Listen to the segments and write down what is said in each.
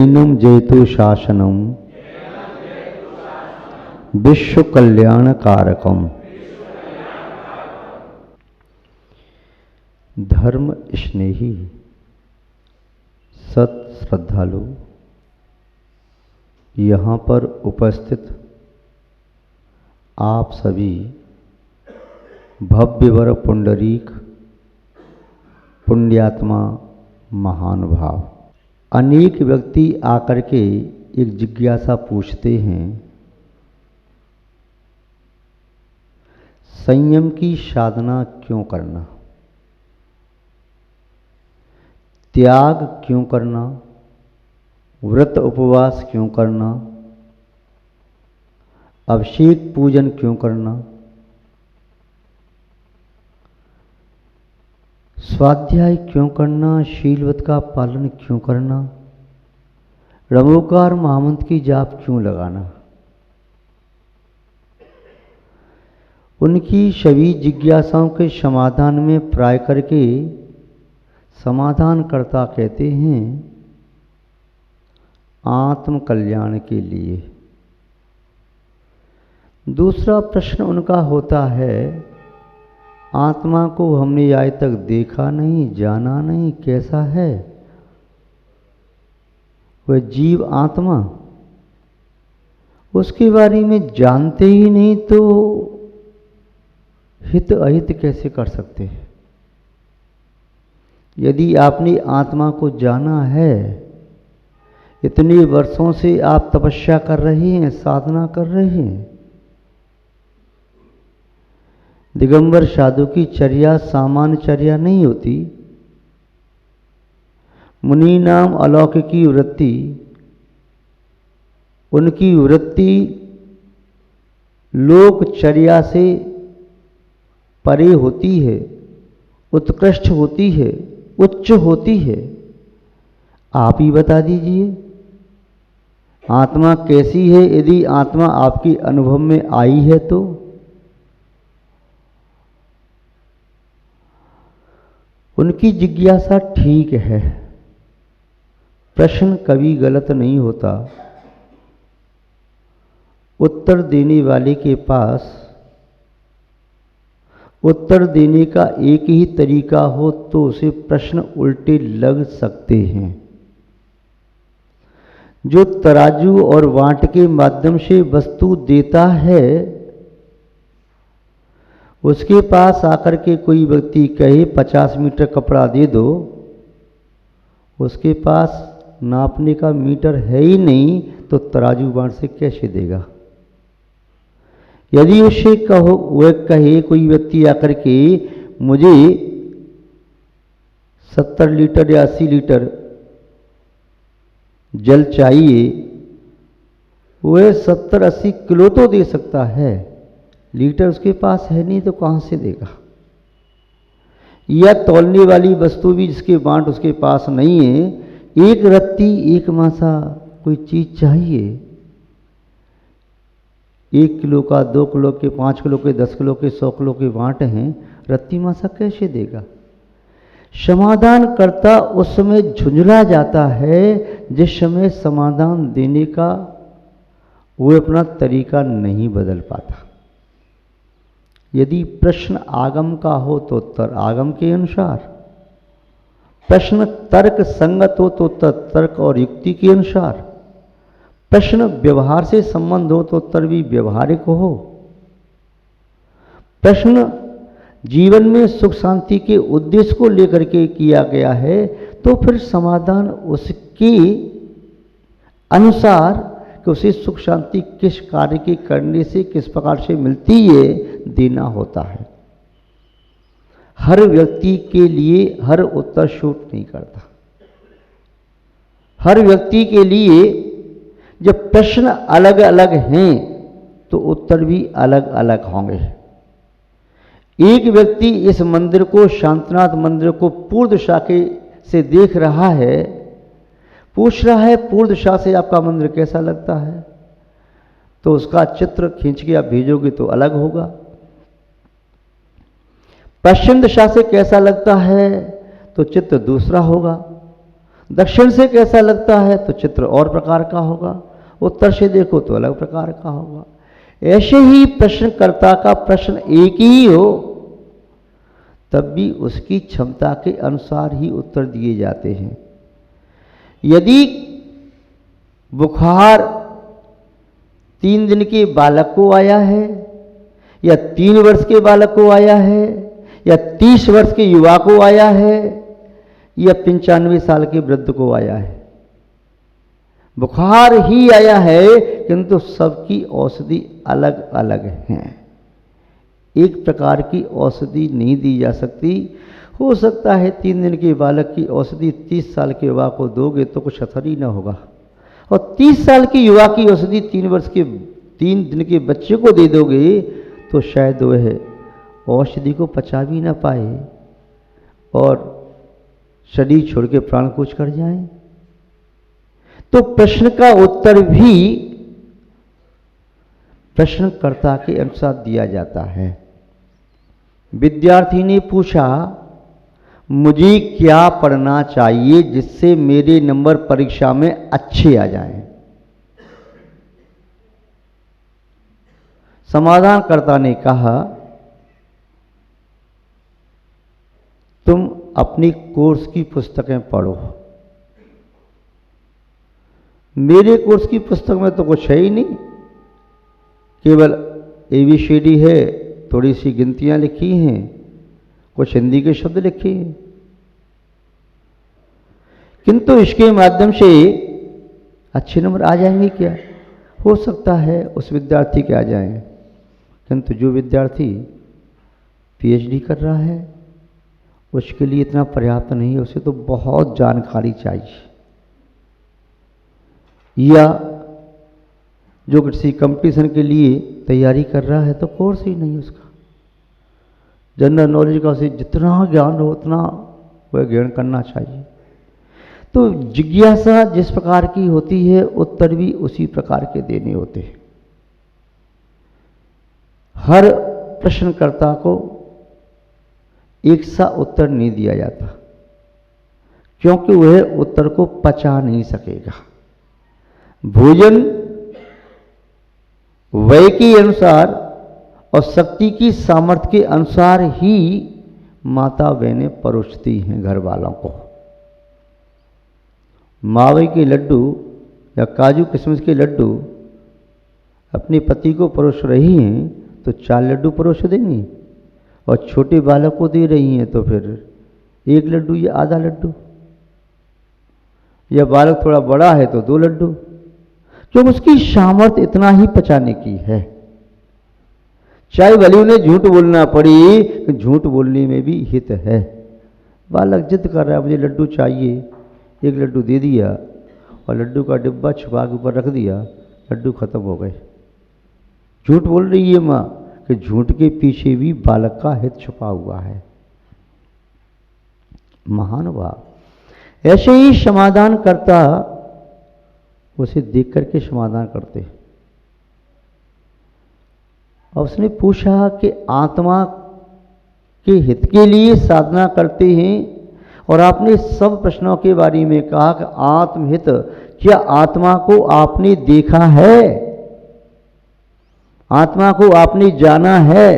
नम जयतु शासनम विश्व कल्याण कारकम। धर्म स्नेही सत श्रद्धालु, यहाँ पर उपस्थित आप सभी भव्यवर पुंडरीक पुण्यात्मा महानुभाव, अनेक व्यक्ति आकर के एक जिज्ञासा पूछते हैं, संयम की साधना क्यों करना, त्याग क्यों करना, व्रत उपवास क्यों करना, अभिषेक पूजन क्यों करना, स्वाध्याय क्यों करना, शीलवत का पालन क्यों करना, रमोकार महामंत्र की जाप क्यों लगाना। उनकी सभी जिज्ञासाओं के समाधान में प्राय करके समाधानकर्ता कहते हैं आत्म कल्याण के लिए। दूसरा प्रश्न उनका होता है, आत्मा को हमने आज तक देखा नहीं, जाना नहीं, कैसा है वह जीव आत्मा, उसके बारे में जानते ही नहीं तो हित अहित कैसे कर सकते हैं। यदि आपने आत्मा को जाना है, इतने वर्षों से आप तपस्या कर रहे हैं, साधना कर रहे हैं। दिगंबर साधु की चर्या सामान्य चर्या नहीं होती। मुनि नाम अलौकिकी वृत्ति, उनकी वृत्ति लोकचर्या से परे होती है, उत्कृष्ट होती है, उच्च होती है। आप ही बता दीजिए आत्मा कैसी है। यदि आत्मा आपके अनुभव में आई है तो उनकी जिज्ञासा ठीक है, प्रश्न कभी गलत नहीं होता। उत्तर देने वाले के पास उत्तर देने का एक ही तरीका हो तो उसे प्रश्न उल्टे लग सकते हैं। जो तराजू और वांट के माध्यम से वस्तु देता है, उसके पास आकर के कोई व्यक्ति कहे 50 मीटर कपड़ा दे दो, उसके पास नापने का मीटर है ही नहीं तो तराजू वांट से कैसे देगा। यदि उससे कहो, वह कहे कोई व्यक्ति आकर के मुझे 70 लीटर या 80 लीटर जल चाहिए, वह 70-80 किलो तो दे सकता है, लीटर उसके पास है नहीं तो कहाँ से देगा। या तौलने वाली वस्तु भी जिसके बांट उसके पास नहीं है, एक रत्ती एक मासा कोई चीज चाहिए, 1 किलो का, 2 किलो के, 5 किलो के, 10 किलो के, 100 किलो के बांट हैं, रत्ती मासा कैसे देगा। समाधान करता उस समय झुंझला जाता है जिस समय समाधान देने का वो अपना तरीका नहीं बदल पाता। यदि प्रश्न आगम का हो तो उत्तर आगम के अनुसार, प्रश्न तर्क संगत हो तो उत्तर तर्क और युक्ति के अनुसार, प्रश्न व्यवहार से संबंध हो तो उत्तर भी व्यवहारिक हो, प्रश्न जीवन में सुख शांति के उद्देश्य को लेकर के किया गया है तो फिर समाधान उसके अनुसार कि उसे सुख शांति किस कार्य के करने से किस प्रकार से मिलती है देना होता है। हर व्यक्ति के लिए हर उत्तर शूट नहीं करता। हर व्यक्ति के लिए जब प्रश्न अलग अलग हैं तो उत्तर भी अलग अलग होंगे। एक व्यक्ति इस मंदिर को, शांतिनाथ मंदिर को पूर्व दिशा से देख रहा है, पूछ रहा है पूर्व दिशा से आपका मंदिर कैसा लगता है, तो उसका चित्र खींच के आप भेजोगे तो अलग होगा। पश्चिम दिशा से कैसा लगता है तो चित्र दूसरा होगा। दक्षिण से कैसा लगता है तो चित्र और प्रकार का होगा, उत्तर से देखो तो अलग प्रकार का होगा। ऐसे ही प्रश्नकर्ता का प्रश्न एक ही हो तब भी उसकी क्षमता के अनुसार ही उत्तर दिए जाते हैं। यदि बुखार 3 दिन के बालक को आया है या 3 वर्ष के बालक को आया है या 30 वर्ष के युवा को आया है या 95 साल के वृद्ध को आया है, बुखार ही आया है किंतु सबकी औषधि अलग अलग है। एक प्रकार की औषधि नहीं दी जा सकती। हो सकता है 3 दिन के बालक की औषधि 30 साल के युवा को दोगे तो कुछ असर ही ना होगा, और 30 साल के युवा की औषधि 3 दिन के बच्चे को दे दोगे तो शायद वह औषधि को पचा भी ना पाए और शरीर छोड़ के प्राण कूच कर जाए। तो प्रश्न का उत्तर भी प्रश्नकर्ता के अनुसार दिया जाता है। विद्यार्थी ने पूछा, मुझे क्या पढ़ना चाहिए जिससे मेरे नंबर परीक्षा में अच्छे आ जाएं? समाधानकर्ता ने कहा, तुम अपनी कोर्स की पुस्तकें पढ़ो। मेरे कोर्स की पुस्तक में तो कुछ है ही नहीं, केवल ABCD है, थोड़ी सी गिनतियां लिखी हैं, कुछ हिंदी के शब्द लिखे हैं, किंतु इसके माध्यम से अच्छे नंबर आ जाएंगे क्या? हो सकता है उस विद्यार्थी के आ जाएं, किंतु जो विद्यार्थी PhD कर रहा है उसके लिए इतना पर्याप्त नहीं है, उसे तो बहुत जानकारी चाहिए। या जो किसी कंपटीशन के लिए तैयारी कर रहा है तो कोर्स ही नहीं उसका, जनरल नॉलेज का उसे जितना ज्ञान हो उतना वह ज्ञान करना चाहिए। तो जिज्ञासा जिस प्रकार की होती है उत्तर भी उसी प्रकार के देने होते हैं। हर प्रश्नकर्ता को एक सा उत्तर नहीं दिया जाता, क्योंकि वह उत्तर को पचा नहीं सकेगा। भोजन वय के अनुसार और शक्ति की सामर्थ्य के अनुसार ही माता बहनें परोसती हैं घर वालों को। मावे के लड्डू या काजू किशमिश के लड्डू अपने पति को परोस रही हैं तो 4 लड्डू परोस देंगी, और छोटे बालक को दे रही हैं तो फिर 1 लड्डू या आधा लड्डू, या बालक थोड़ा बड़ा है तो 2 लड्डू, क्योंकि उसकी सामर्थ्य इतना ही पचाने की है। चाहे भले उन्हें झूठ बोलना पड़ी, झूठ बोलने में भी हित है। बालक जिद कर रहा है मुझे लड्डू चाहिए, 1 लड्डू दे दिया और लड्डू का डिब्बा छुपा के ऊपर रख दिया, लड्डू खत्म हो गए। झूठ बोल रही है माँ कि झूठ के पीछे भी बालक का हित छुपा हुआ है। महानुभाव ऐसे ही समाधान करता उसे देख करके समाधान करते। और उसने पूछा कि आत्मा के हित के लिए साधना करते हैं, और आपने सब प्रश्नों के बारे में कहा कि आत्महित, क्या आत्मा को आपने देखा है? आत्मा को आपने जाना है?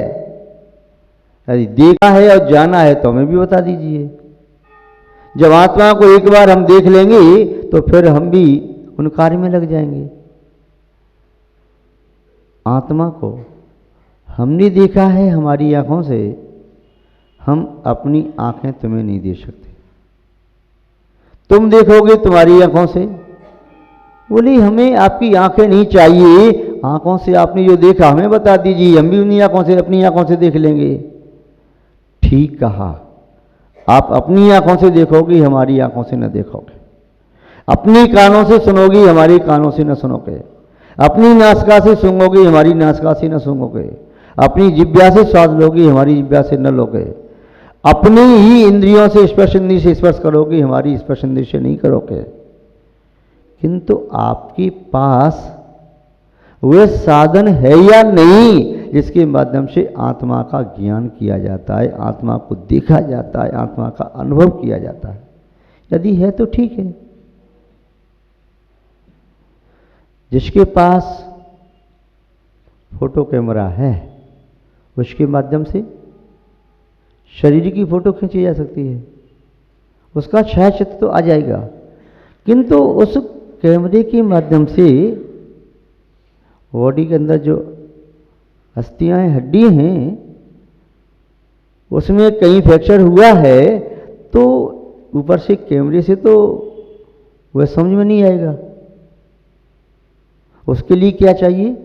यदि देखा है और जाना है तो हमें भी बता दीजिए। जब आत्मा को एक बार हम देख लेंगे तो फिर हम भी उन कार्य में लग जाएंगे। आत्मा को हमने देखा है हमारी आंखों से, हम अपनी आंखें तुम्हें नहीं दे सकते। तुम देखोगे तुम्हारी आंखों से। बोली हमें आपकी आंखें नहीं चाहिए, आंखों से आपने जो देखा हमें बता दीजिए, हम भी उन्हीं आंखों से अपनी आंखों से देख लेंगे। ठीक कहा, आप अपनी आंखों से देखोगे, हमारी आंखों से न देखोगे। अपनी कानों से सुनोगी, हमारी कानों से न सुनोगे। अपनी नासिका से सूंघोगे, हमारी नासिका से न सूंघोगे। अपनी जिह्वा से स्वाद लोगे, हमारी जिह्वा से न लोगे। अपनी ही इंद्रियों से स्पर्श इंद्रिय से स्पर्श करोगे, हमारी स्पर्श इंद्रिय से नहीं करोगे। किंतु आपके पास वह साधन है या नहीं जिसके माध्यम से आत्मा का ज्ञान किया जाता है, आत्मा को देखा जाता है, आत्मा का अनुभव किया जाता है? यदि है तो ठीक है, जिसके पास फोटो कैमरा है उसके माध्यम से शरीर की फोटो खींची जा सकती है, उसका छायाचित्र तो आ जाएगा, किंतु उस कैमरे के माध्यम से बॉडी के अंदर जो अस्थियां हैं, हड्डी हैं, उसमें कहीं फ्रैक्चर हुआ है तो ऊपर से कैमरे से तो वह समझ में नहीं आएगा। उसके लिए क्या चाहिए?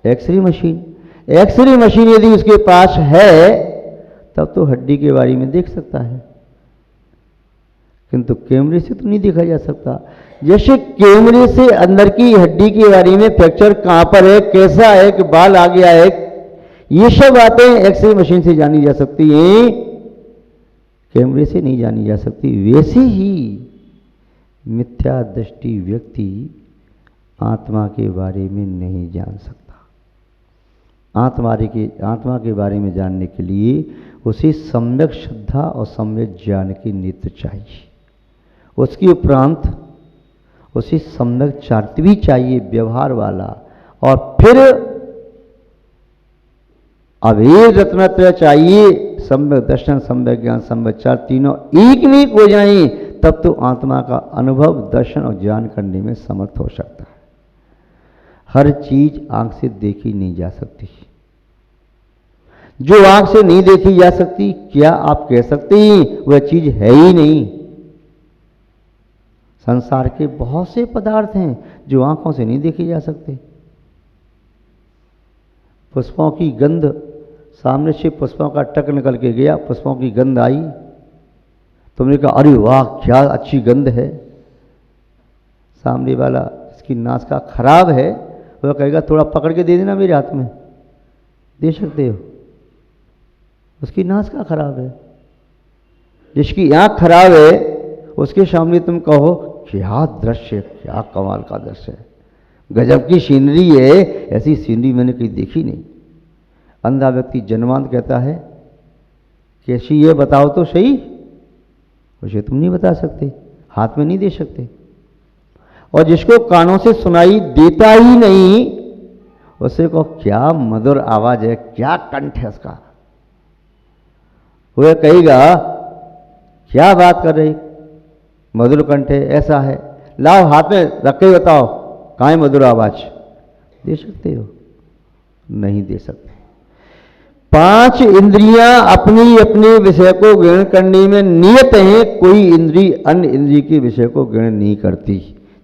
X ray machine. एक्सरे मशीन यदि उसके पास है तब तो हड्डी के बारे में देख सकता है, किंतु कैमरे से तो नहीं देखा जा सकता। जैसे कैमरे से अंदर की हड्डी के बारे में फ्रैक्चर कहां पर है, कैसा है, कि बाल आ गया है, ये सब बातें एक्सरे मशीन से जानी जा सकती हैं, कैमरे से नहीं जानी जा सकती। वैसे ही मिथ्या दृष्टि व्यक्ति आत्मा के बारे में नहीं जान सकता। आत्मा के बारे में जानने के लिए उसे सम्यक श्रद्धा और सम्यक ज्ञान की नित्य चाहिए। उसके उपरांत उसे सम्यक चारित्र भी चाहिए, व्यवहार वाला, और फिर अभेद रत्नत्रय चाहिए, सम्यक दर्शन, सम्यक ज्ञान, सम्यक चार, तीनों एक में हो जाए, तब तो आत्मा का अनुभव, दर्शन और ज्ञान करने में समर्थ हो सकता है। हर चीज आंख से देखी नहीं जा सकती। जो आंख से नहीं देखी जा सकती, क्या आप कह सकते हैं वह चीज है ही नहीं? संसार के बहुत से पदार्थ हैं जो आंखों से नहीं देखे जा सकते। पुष्पों की गंध, सामने से पुष्पों का टक निकल के गया, पुष्पों की गंध आई, तुमने कहा अरे वाह क्या अच्छी गंध है। सामने वाला इसकी नासिका खराब है, वह कहेगा थोड़ा पकड़ के दे देना मेरे हाथ में, दे सकते हो? उसकी नासिका खराब है। जिसकी आंख खराब है उसके सामने तुम कहो क्या दृश्य, क्या कमाल का दृश्य है, गजब की सीनरी है, ऐसी सीनरी मैंने कहीं देखी नहीं। अंधा व्यक्ति जन्मांत कहता है कैसी ये बताओ तो सही, उसे तुम नहीं बता सकते, हाथ में नहीं दे सकते। और जिसको कानों से सुनाई देता ही नहीं उससे कहो क्या मधुर आवाज है, क्या कंठ है उसका, वह कहेगा क्या बात कर रही, मधुर कंठ है, ऐसा है, लाओ हाथ में रख के बताओ कहाँ है मधुर आवाज। दे सकते हो? नहीं दे सकते। 5 इंद्रियां अपनी अपने विषय को ग्रहण करने में नियत हैं, कोई इंद्री अन्य इंद्रिय के विषय को ग्रहण नहीं करती,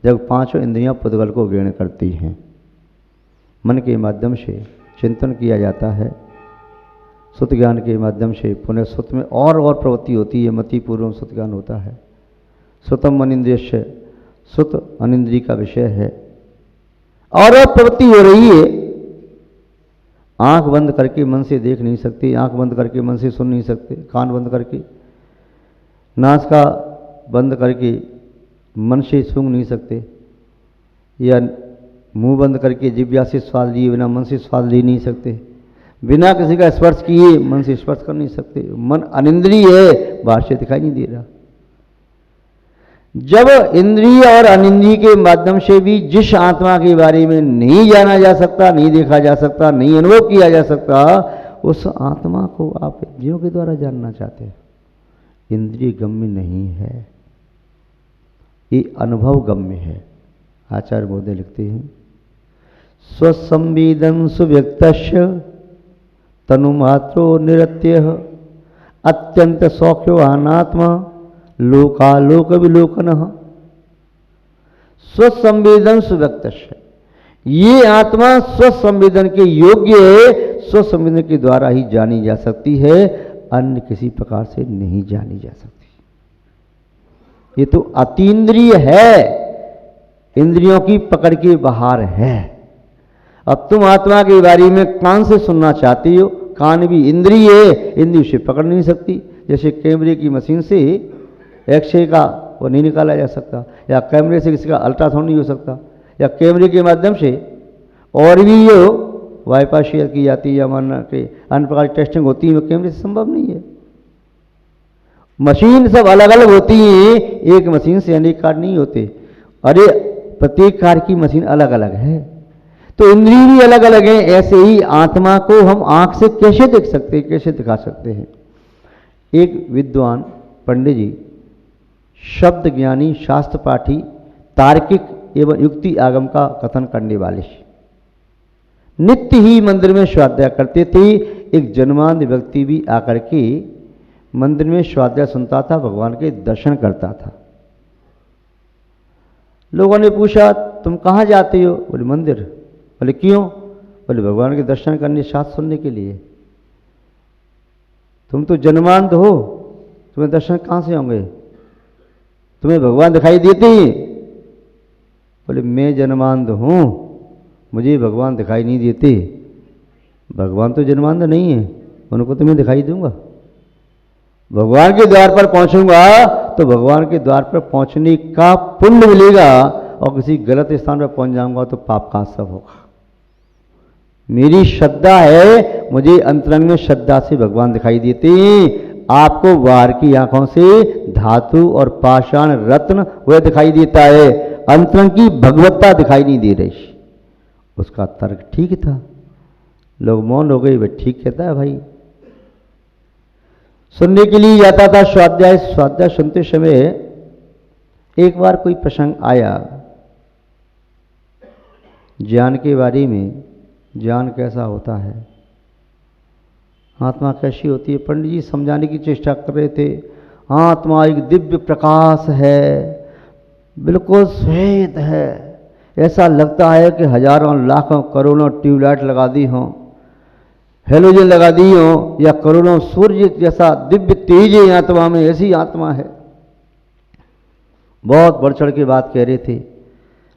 जब 5 इंद्रियां पुद्गल को ग्रहण करती हैं। मन के माध्यम से चिंतन किया जाता है, सुत ज्ञान के माध्यम से पुनः सुत में और प्रवृत्ति होती है, मति पूर्वम सुत ज्ञान होता है। सुतम अनिंद्रिय, सुत अनिंद्रिय का विषय है, और प्रवृत्ति हो रही है। आंख बंद करके मन से देख नहीं सकते, आंख बंद करके मन से सुन नहीं सकते, कान बंद करके, नासिका बंद करके मन से सूंघ नहीं सकते, या मुंह बंद करके जिह्वा से स्वाद लिए बिना मन से स्वाद ले नहीं सकते, बिना किसी का स्पर्श किए मन से स्पर्श कर नहीं सकते। मन अनिंद्रिय है, बाहर से दिखाई नहीं दे रहा। जब इंद्रिय और अनिंद्रिय के माध्यम से भी जिस आत्मा के बारे में नहीं जाना जा सकता, नहीं देखा जा सकता, नहीं अनुभव किया जा सकता, उस आत्मा को आप इंद्रियों के द्वारा जानना चाहते हैं। इंद्रिय गम्य नहीं है, ये अनुभव गम्य है। आचार्य बोधे लिखते हैं स्वसंवेदन सुव्यक्तस्य तनुमात्रो निरत्य अत्यंत सौख्यो अनात्मा लोकालोक विलोकन। स्वसंवेदन सुव्यक्तस्य, ये आत्मा स्वसंवेदन के योग्य है, स्वसंवेदन के द्वारा ही जानी जा सकती है, अन्य किसी प्रकार से नहीं जानी जा सकती। ये तो अतीन्द्रिय है, इंद्रियों की पकड़ के बाहर है। अब तुम आत्मा के बारे में कान से सुनना चाहती हो, कान भी इंद्रिय है, इंद्रिय से पकड़ नहीं सकती। जैसे कैमरे की मशीन से एक्सरे का वो नहीं निकाला जा सकता, या कैमरे से किसी का अल्ट्रासाउंड नहीं हो सकता, या कैमरे के माध्यम से और भी जो वाईफाई शेयर की जाती है या मानना कि अन्य प्रकार की टेस्टिंग होती है, वो कैमरे से संभव नहीं है। मशीन सब अलग अलग होती हैं, एक मशीन से अनेक कार्ड नहीं होते। अरे प्रत्येक कार्य की मशीन अलग अलग है, तो इंद्रिय भी अलग अलग हैं। ऐसे ही आत्मा को हम आंख से कैसे देख सकते हैं, कैसे दिखा सकते हैं? एक विद्वान पंडित जी, शब्द ज्ञानी, शास्त्र पाठी, तार्किक एवं युक्ति आगम का कथन करने वाले, नित्य ही मंदिर में स्वाध्याय करते थे। एक जन्मांध व्यक्ति भी आकर के मंदिर में स्वाध्याय सुनता था, भगवान के दर्शन करता था। लोगों ने पूछा, तुम कहाँ जाते हो? बोले मंदिर। बोले क्यों? बोले भगवान के दर्शन करने, शास्त्र सुनने के लिए। तुम तो जन्मांध हो, तुम्हें दर्शन कहाँ से होंगे? तुम्हें भगवान दिखाई देते हैं? बोले मैं जन्मांध हूँ, मुझे भगवान दिखाई नहीं देते। भगवान तो जन्मांध नहीं है, उनको तो मैं दिखाई दूंगा। भगवान के द्वार पर पहुंचूंगा तो भगवान के द्वार पर पहुंचने का पुण्य मिलेगा, और किसी गलत स्थान पर पहुंच जाऊंगा तो पाप का सब होगा। मेरी श्रद्धा है, मुझे अंतरंग में श्रद्धा से भगवान दिखाई देते हैं। आपको बाहर की आंखों से धातु और पाषाण रत्न वह दिखाई देता है, अंतरंग की भगवत्ता दिखाई नहीं दे रही। उसका तर्क ठीक था, लोग मौन हो गए। वह ठीक कहता है भाई। सुनने के लिए जाता था स्वाध्याय। स्वाध्याय सुनते समय एक बार कोई प्रसंग आया ज्ञान के बारे में। ज्ञान कैसा होता है, आत्मा कैसी होती है? पंडित जी समझाने की चेष्टा कर रहे थे। आत्मा एक दिव्य प्रकाश है, बिल्कुल श्वेत है, ऐसा लगता है कि हजारों लाखों करोड़ों ट्यूबलाइट लगा दी हों, हेलोजन लगा दी हो, या करोड़ों सूर्य जैसा दिव्य तेज है आत्मा में, ऐसी आत्मा है। बहुत बढ़ चढ़ के बात कह रहे थे।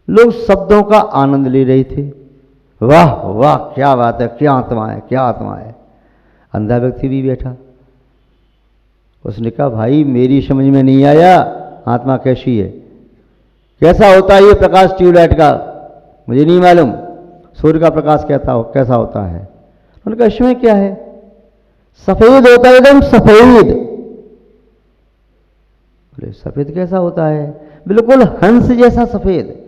लोग शब्दों का आनंद ले रहे थे। वाह वाह, क्या बात है, क्या आत्मा है, क्या आत्मा है। अंधा व्यक्ति भी बैठा, उसने कहा भाई मेरी समझ में नहीं आया, आत्मा कैसी है, कैसा होता है ये प्रकाश ट्यूबलाइट का, मुझे नहीं मालूम। सूर्य का प्रकाश कैसा होता है? उन्होंने कहा इसमें क्या है, सफेद होता है, एकदम सफेद। बोले सफेद कैसा होता है? बिल्कुल हंस जैसा सफेद।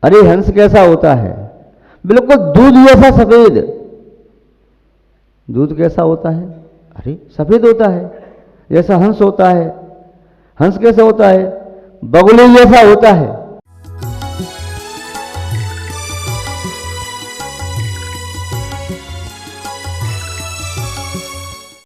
अरे हंस कैसा होता है? बिल्कुल दूध जैसा सफेद। दूध कैसा होता है? अरे सफेद होता है, जैसा हंस होता है। हंस कैसा होता है? बगुले जैसा होता है।